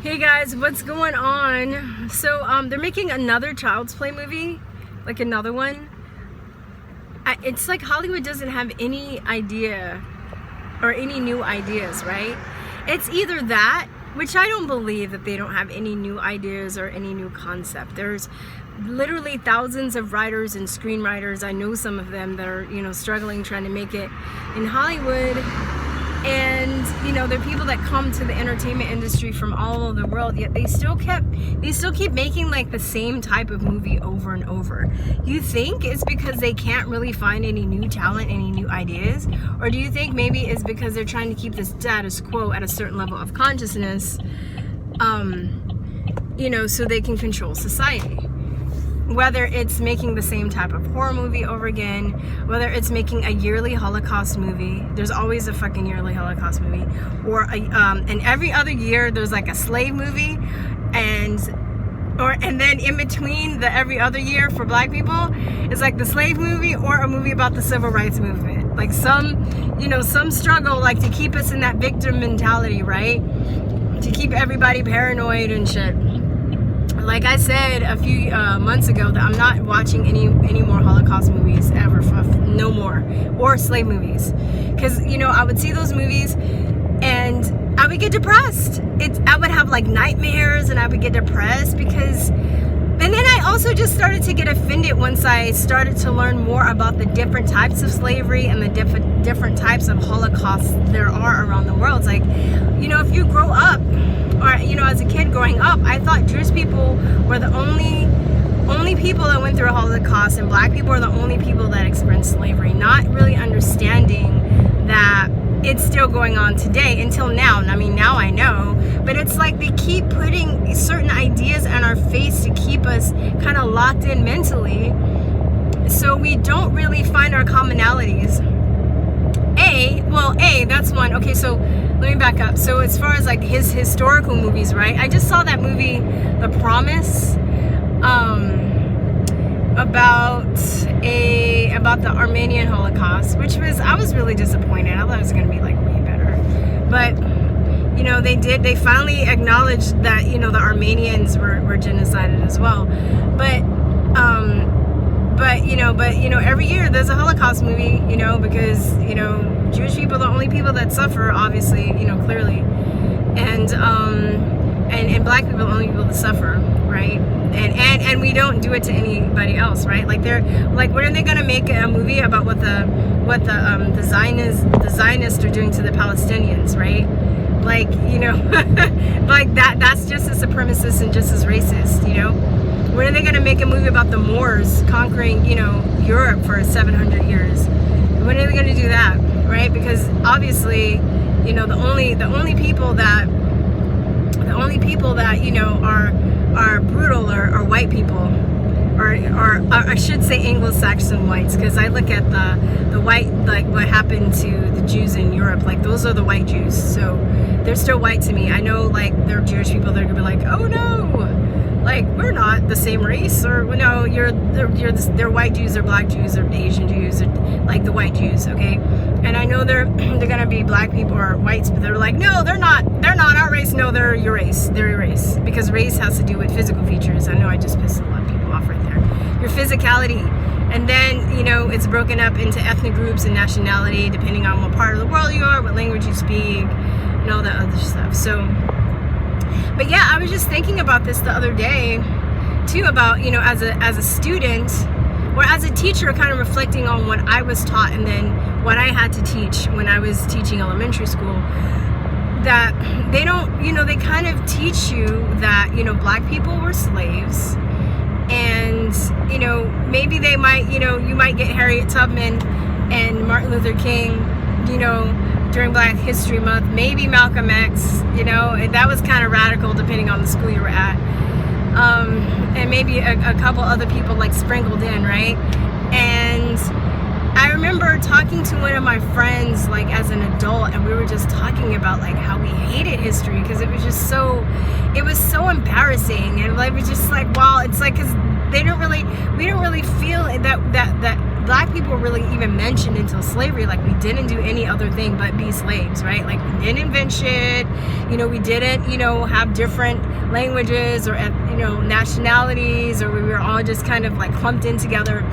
Hey guys, what's going on? So they're making another Child's Play movie, like another one. It's like Hollywood doesn't have any idea or any new ideas, right? It's either that, which I don't believe that they don't have any new ideas or any new concept. There's literally thousands of writers and screenwriters. I know some of them that are, struggling trying to make it in Hollywood. And they're people that come to the entertainment industry from all over the world, yet they still keep making like the same type of movie over and over. You think it's because they can't really find any new talent, any new ideas? Or do you think maybe it's because they're trying to keep the status quo at a certain level of consciousness, so they can control society? Whether it's making the same type of horror movie over again, whether it's making a yearly Holocaust movie, there's always a fucking yearly Holocaust movie, or and every other year there's like a slave movie, and then in between the every other year for black people it's like the slave movie or a movie about the civil rights movement, like some struggle, like to keep us in that victim mentality, right? To keep everybody paranoid and shit. Like I said a few months ago, that I'm not watching any more Holocaust movies ever, no more, or slave movies, because I would see those movies and I would get depressed. I would have like nightmares and I would get depressed and then I also just started to get offended once I started to learn more about the different types of slavery and the different types of Holocausts there are around the world. It's like, if you grow up, or as a kid growing up, I thought Jewish people were the only people that went through a Holocaust, and black people are the only people that experienced slavery, not really understanding that it's still going on today until now. And I mean, now I know, but it's like they keep putting certain ideas in our face to keep us kind of locked in mentally, so we don't really find our commonalities. That's one. Okay, so let me back up. So as far as like his historical movies, right? I just saw that movie, The Promise, about the Armenian Holocaust, which I was really disappointed. I thought it was going to be like way better, but they finally acknowledged that the Armenians were genocided as well, but every year there's a Holocaust movie, because Jewish people are the only people that suffer, obviously, clearly, and black people are the only people that suffer, right? And we don't do it to anybody else, right? Like when are they gonna make a movie about what the Zionists are doing to the Palestinians, right? Like like that's just as supremacist and just as racist, When are they gonna make a movie about the Moors conquering, Europe for 700 years? When are they gonna do that, right? Because obviously, the only people that are brutal are white people, or I should say Anglo-Saxon whites, because I look at the white, like what happened to the Jews in Europe, like those are the white Jews, so they're still white to me. I know like there are Jewish people that are gonna be like, oh no, like we're not the same race, or no, they're white Jews, or black Jews, or Asian Jews, or like the white Jews, okay? And I know they're gonna be black people or whites, but they're like, no, they're not our race. No, they're your race. They're your race, because race has to do with physical features. I know I just pissed a lot of people off right there. Your physicality, and then it's broken up into ethnic groups and nationality depending on what part of the world you are, what language you speak, and all that other stuff. So, but yeah, I was just thinking about this the other day too, about as a student or as a teacher, kind of reflecting on what I was taught and then what I had to teach when I was teaching elementary school, that they don't, they kind of teach you that, black people were slaves, and, maybe they might, you might get Harriet Tubman and Martin Luther King, during Black History Month, maybe Malcolm X, and that was kind of radical depending on the school you were at. And maybe a couple other people like sprinkled in, right? And I remember talking to one of my friends like as an adult, and we were just talking about like how we hated history because it was so embarrassing, and like we just like, wow, it's like, because we don't really feel that black people were really even mentioned until slavery. Like, we didn't do any other thing but be slaves, right? Like, we didn't invent shit. We didn't, have different languages or, nationalities, or we were all just kind of like clumped in together.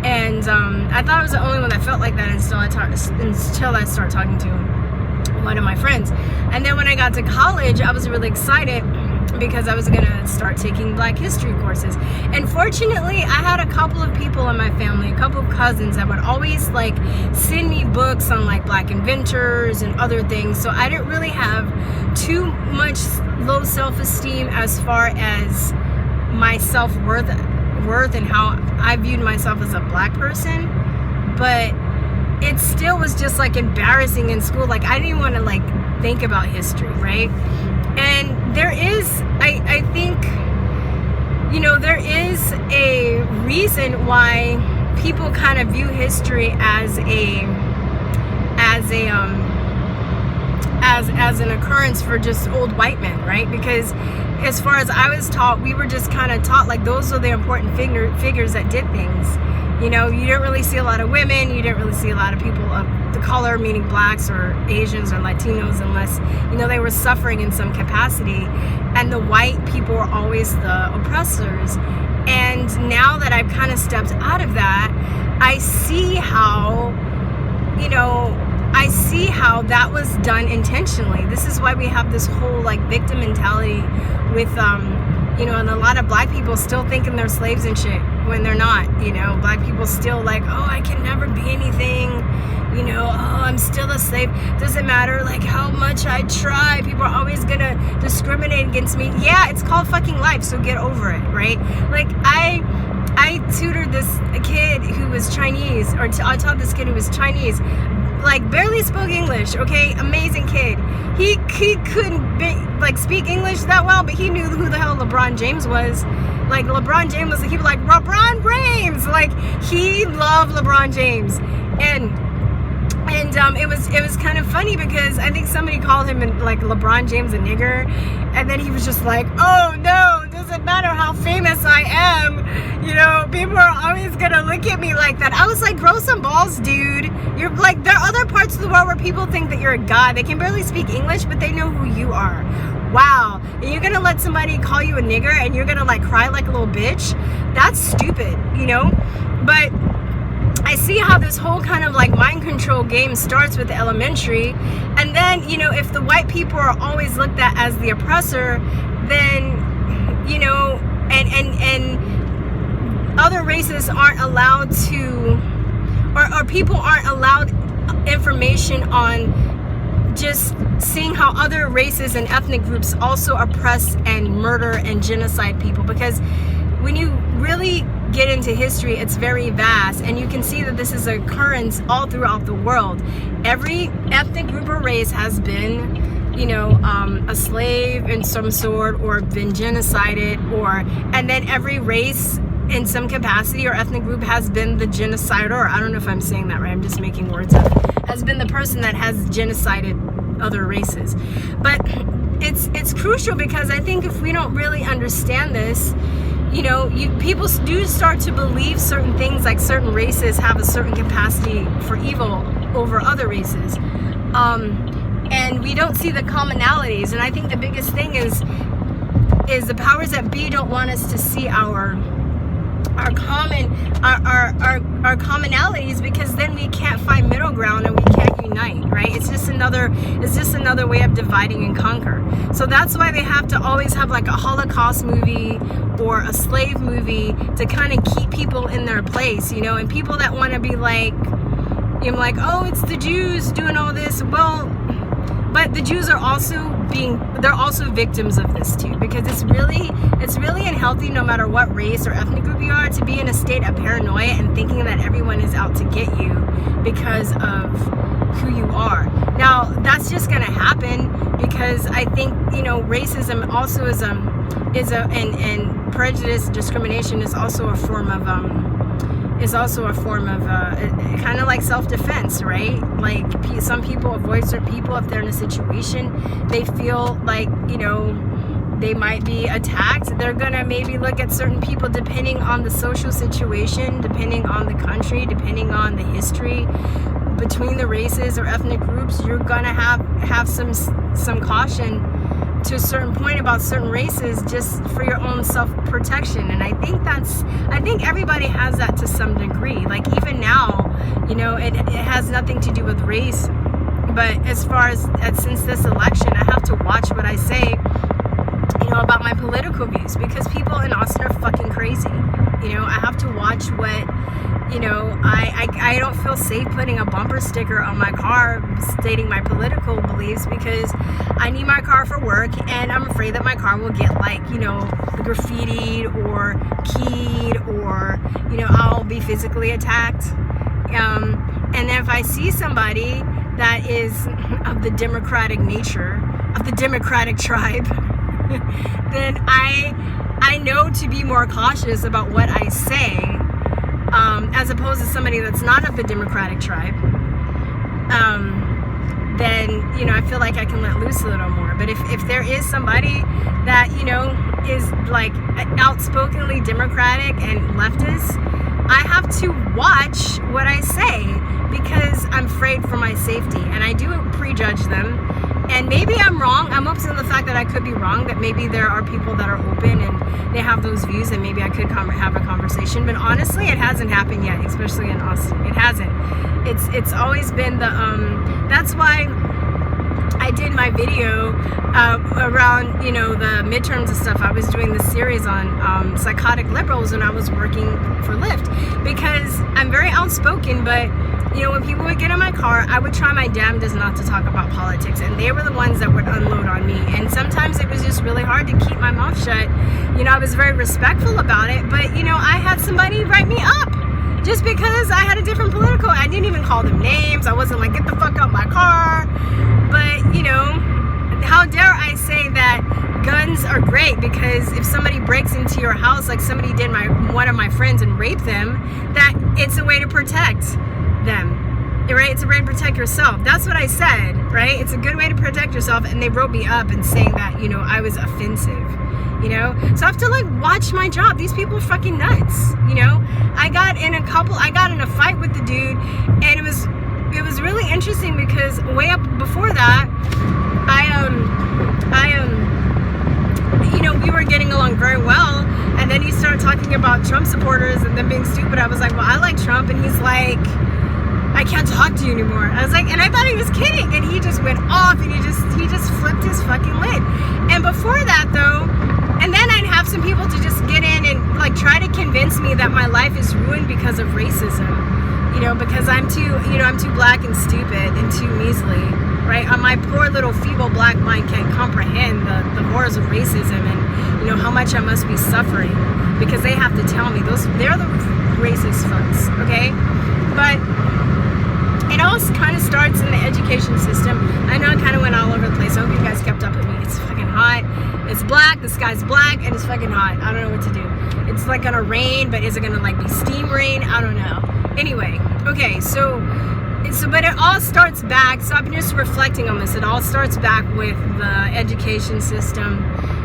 And I thought I was the only one that felt like that until I started talking to one of my friends. And then when I got to college, I was really excited because I was gonna start taking Black history courses. And fortunately, I had a couple of people in my family, a couple of cousins that would always like send me books on like Black inventors and other things. So I didn't really have too much low self-esteem as far as my self-worth and how I viewed myself as a Black person. But it still was just like embarrassing in school. Like, I didn't want to like think about history, right? And there is, I think, there is a reason why people kind of view history as an occurrence for just old white men, right? Because as far as I was taught, we were just kind of taught like those are the important figures that did things. You didn't really see a lot of women. You didn't really see a lot of people of the color, meaning Blacks or Asians or Latinos, unless, they were suffering in some capacity. And the white people were always the oppressors. And now that I've kind of stepped out of that, I see how, that was done intentionally. This is why we have this whole like victim mentality with, and a lot of Black people still thinking they're slaves and shit when they're not. Black people still like, oh, I can never be anything. Oh, I'm still a slave. Doesn't matter like how much I try. People are always gonna discriminate against me. Yeah, it's called fucking life, so get over it, right? Like I tutored this kid who was Chinese, or I taught this kid who was Chinese, like barely spoke English, okay? Amazing kid. He couldn't speak English that well, but he knew who the hell LeBron James was. Like, LeBron James was, he was like, LeBron James! Like, he loved LeBron James. And it was kind of funny because I think somebody called him like LeBron James a nigger, and then he was just like, oh no, it doesn't matter how famous I am, people are always gonna look at me like that. I was like, grow some balls, dude. You're like, there are other parts of the world where people think that you're a god. They can barely speak English, but they know who you are. Wow. And you're gonna let somebody call you a nigger and you're gonna like cry like a little bitch? That's stupid, But I see how this whole kind of like mind control game starts with the elementary, and then if the white people are always looked at as the oppressor, then and other races aren't allowed to, or people aren't allowed information on just seeing how other races and ethnic groups also oppress and murder and genocide people. Because when you really get into history, it's very vast, and you can see that this is an occurrence all throughout the world. Every ethnic group or race has been, a slave in some sort, or been genocided, and then every race in some capacity or ethnic group has been the genocider, or I don't know if I'm saying that right, I'm just making words up, has been the person that has genocided other races. But it's crucial, because I think if we don't really understand this, people do start to believe certain things, like certain races have a certain capacity for evil over other races, and we don't see the commonalities. And I think the biggest thing is the powers that be don't want us to see our commonalities, because then we can't find middle ground and we can't unite, right? It's just another way of dividing and conquer. So that's why they have to always have like a Holocaust movie or a slave movie to kind of keep people in their place, and people that want to be like, oh, it's the Jews doing all this. Well, but the Jews are also they're also victims of this too, because it's really unhealthy, no matter what race or ethnic group you are, to be in a state of paranoia and thinking that everyone is out to get you because of who you are. Now, that's just going to happen because I think, racism also and prejudice, discrimination is also a form of kind of like self-defense, right? Like, some people avoid certain people if they're in a situation they feel like, they might be attacked. They're gonna maybe look at certain people depending on the social situation, depending on the country, depending on the history between the races or ethnic groups. You're gonna have some caution to a certain point about certain races just for your own self-protection. And I think everybody has that to some degree. Like even now, you know, it has nothing to do with race, but as far as since this election, I have to watch what I say, you know, about my political views, because people in Austin are fucking crazy. You know, I have to watch what, you know, I don't feel safe putting a bumper sticker on my car stating my political beliefs, because I need my car for work, and I'm afraid that my car will get, like, you know, graffitied or keyed, or, you know, I'll be physically attacked. And if I see somebody that is of the democratic nature, of the democratic tribe, then I know to be more cautious about what I say, as opposed to somebody that's not of the democratic tribe. Then, you know, I feel like I can let loose a little more. But if there is somebody that, you know, is like outspokenly democratic and leftist, I have to watch what I say, because I'm afraid for my safety, and I do prejudge them. And maybe I'm wrong. I'm open to the fact that I could be wrong, that maybe there are people that are open and they have those views, and maybe I could have a conversation. But honestly, it hasn't happened yet, especially in Austin. It hasn't. It's always been the that's why I did my video around, you know, the midterms and stuff. I was doing this series on psychotic liberals, and I was working for Lyft, because I'm very outspoken. But, you know, when people would get in my car, I would try my damnedest not to talk about politics, and they were the ones that would unload on me. And sometimes it was just really hard to keep my mouth shut. You know, I was very respectful about it, but, you know, I had somebody write me up just because I had a different political. I didn't even call them names. I wasn't like, get the fuck out my car. But, you know, how dare I say that guns are great, because if somebody breaks into your house, like somebody did one of my friends, and raped them, that it's a way to protect them, right? It's a way to protect yourself. That's what I said, right? It's a good way to protect yourself. And they wrote me up and saying that, you know, I was offensive, you know? So I have to, like, watch my job. These people are fucking nuts, you know? I got in a fight with the dude, and it was really interesting, because way up before that, you know, we were getting along very well, and then he started talking about Trump supporters and them being stupid. I was like, well, I like Trump, and he's like, I can't talk to you anymore. I was like, and I thought he was kidding, and he just went off, and he just flipped his fucking lid. And before that, though, and then I'd have some people to just get in and, like, try to convince me that my life is ruined because of racism. You know, because I'm too black and stupid and too measly, right? My poor little feeble black mind can't comprehend the horrors of racism, and, you know, how much I must be suffering, because they have to tell me. They're the racist fucks, okay? But it all kind of starts in the education system. I know I kind of went all over the place. I hope you guys kept up with me. It's fucking hot. It's black. The sky's black, and it's fucking hot. I don't know what to do. It's like gonna rain, but is it gonna, like, be steam rain? I don't know. Anyway, okay, so but it all starts back. So I've been just reflecting on this. It all starts back with the education system.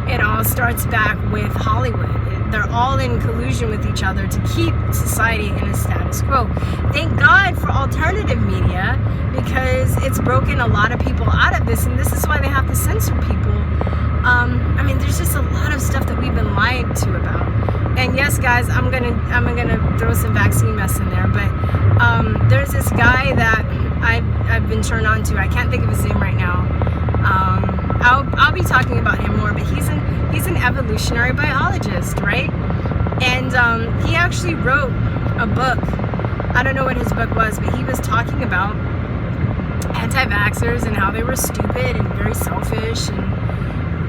It all starts back with Hollywood. They're all in collusion with each other to keep society in a status quo. Thank God for alternative media, because it's broken a lot of people out of this, and this is why they have to censor people. I mean, there's just a lot of stuff that we've been lied to about. And yes, guys, I'm gonna throw some vaccine mess in there, but there's this guy that I've been turned on to. I can't think of his name right now. I'll be talking about him more, but he's an evolutionary biologist, right? And he actually wrote a book. I don't know what his book was, but he was talking about anti-vaxxers and how they were stupid and very selfish,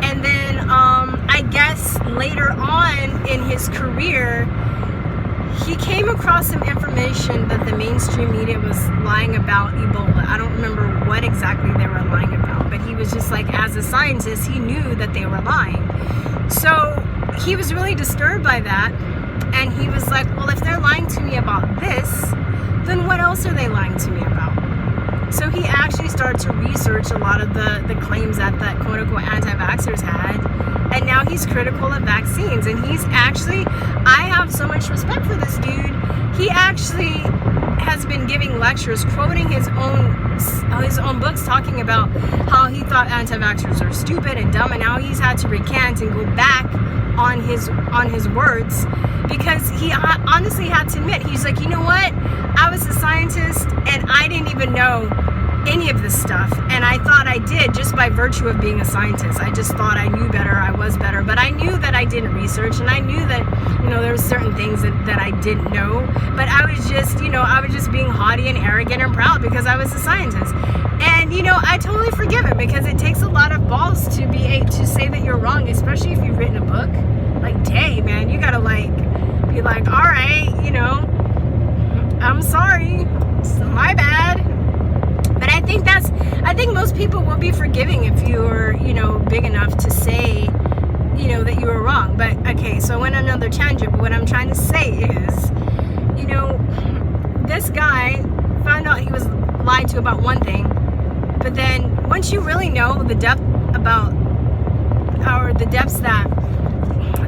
and then I guess later on in his career, he came across some information that the mainstream media was lying about Ebola. I don't remember what exactly they were lying about, but he was just like, as a scientist, he knew that they were lying. So he was really disturbed by that, and he was like, well, if they're lying to me about this, then what else are they lying to me about? So he actually started to research a lot of the claims that quote-unquote anti-vaxxers had, and now he's critical of vaccines. And he's actually, I have so much respect for this dude. He actually has been giving lectures, quoting his own books, talking about how he thought anti-vaxxers are stupid and dumb, and now he's had to recant and go back on his words, because he honestly had to admit, he's like, you know what, I was a scientist and I didn't even know any of this stuff, and I thought I did just by virtue of being a scientist. I just thought I knew better, I was better, but I knew that I didn't research, and I knew that, you know, there were certain things that I didn't know, but I was just, you know, I was just being haughty and arrogant and proud because I was a scientist. And, you know, I totally forgive him, because it takes a lot of balls to say that you're wrong, especially if you've written a book. Like, dang, man, you gotta be like, all right, you know, I'm sorry, it's my bad. But I think most people will be forgiving if you're, you know, big enough to say, you know, that you were wrong. But okay, so I went on another tangent, but what I'm trying to say is, you know, this guy found out he was lied to about one thing, but then once you really know the depth about, or the depths that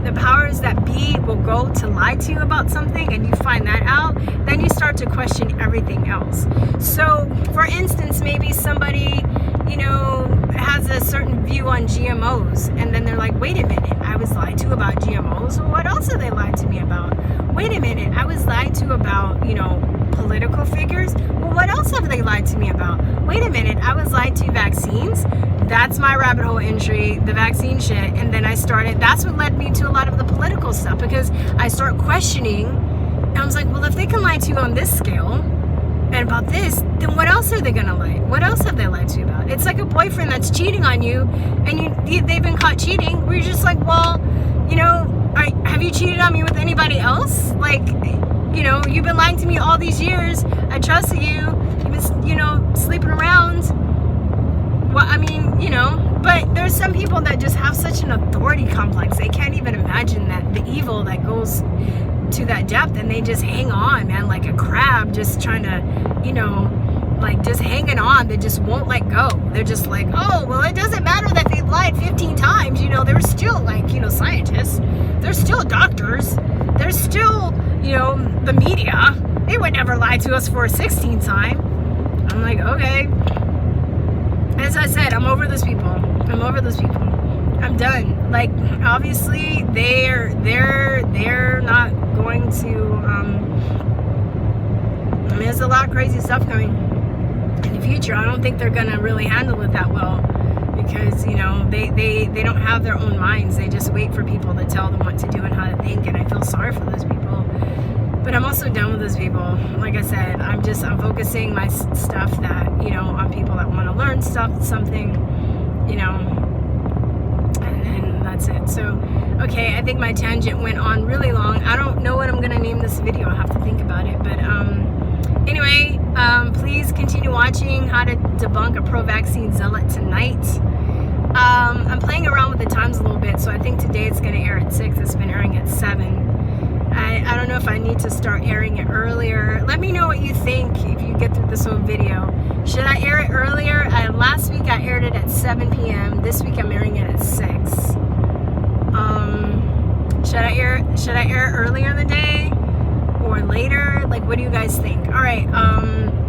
the powers that be will go to lie to you about something, and you find that out, then you start to question everything else. So for instance, maybe somebody, you know, has a certain view on GMOs, and then they're like, wait a minute, I was lied to about GMOs. Well, what else have they lied to me about? Wait a minute, I was lied to about, you know, political figures. Well, what else have they lied to me about? Wait a minute, I was lied to vaccines. That's my rabbit hole entry, the vaccine shit. And then that's what led me to a lot of the political stuff, because I start questioning, and I was like, well, if they can lie to you on this scale and about this, then what else are they gonna lie? What else have they lied to you about? It's like a boyfriend that's cheating on you, and they've been caught cheating, where you're just like, well, you know, have you cheated on me with anybody else? Like, you know, you've been lying to me all these years. I trusted you. You've been, you know, sleeping around. Well, I mean, you know, but there's some people that just have such an authority complex. They can't even imagine that the evil that goes to that depth, and they just hang on, man, like a crab, just trying to, you know, like just hanging on. They just won't let go. They're just like, oh, well, it doesn't matter that they lied 15 times. You know, they're still like, you know, scientists. They're still doctors. They're still, you know, the media. They would never lie to us for a 16th time. I'm like, okay. As I said, I'm over those people. I'm over those people. I'm done. Like, obviously, they're not going to. I mean, there's a lot of crazy stuff coming in the future. I don't think they're gonna really handle it that well, because, you know, they don't have their own minds. They just wait for people to tell them what to do and how to think. And I feel sorry for those people. But I'm also done with those people. Like I said, I'm focusing my stuff that, you know, on people that want to learn something, you know, and that's it. So, okay, I think my tangent went on really long. I don't know what I'm going to name this video. I'll have to think about it. But anyway, please continue watching How to Debunk a Pro-Vaccine Zealot tonight. I'm playing around with the times a little bit, so I think today it's going to air at 6. It's been airing at 7. I don't know if I need to start airing it earlier. Let me know what you think if you get through this whole video. Should I air it earlier? Last week I aired it at 7 p.m. This week I'm airing it at 6. Should I air it earlier in the day or later? Like, what do you guys think? All right.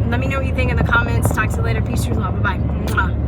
Let me know what you think in the comments. Talk to you later. Peace, truth, love. Bye-bye.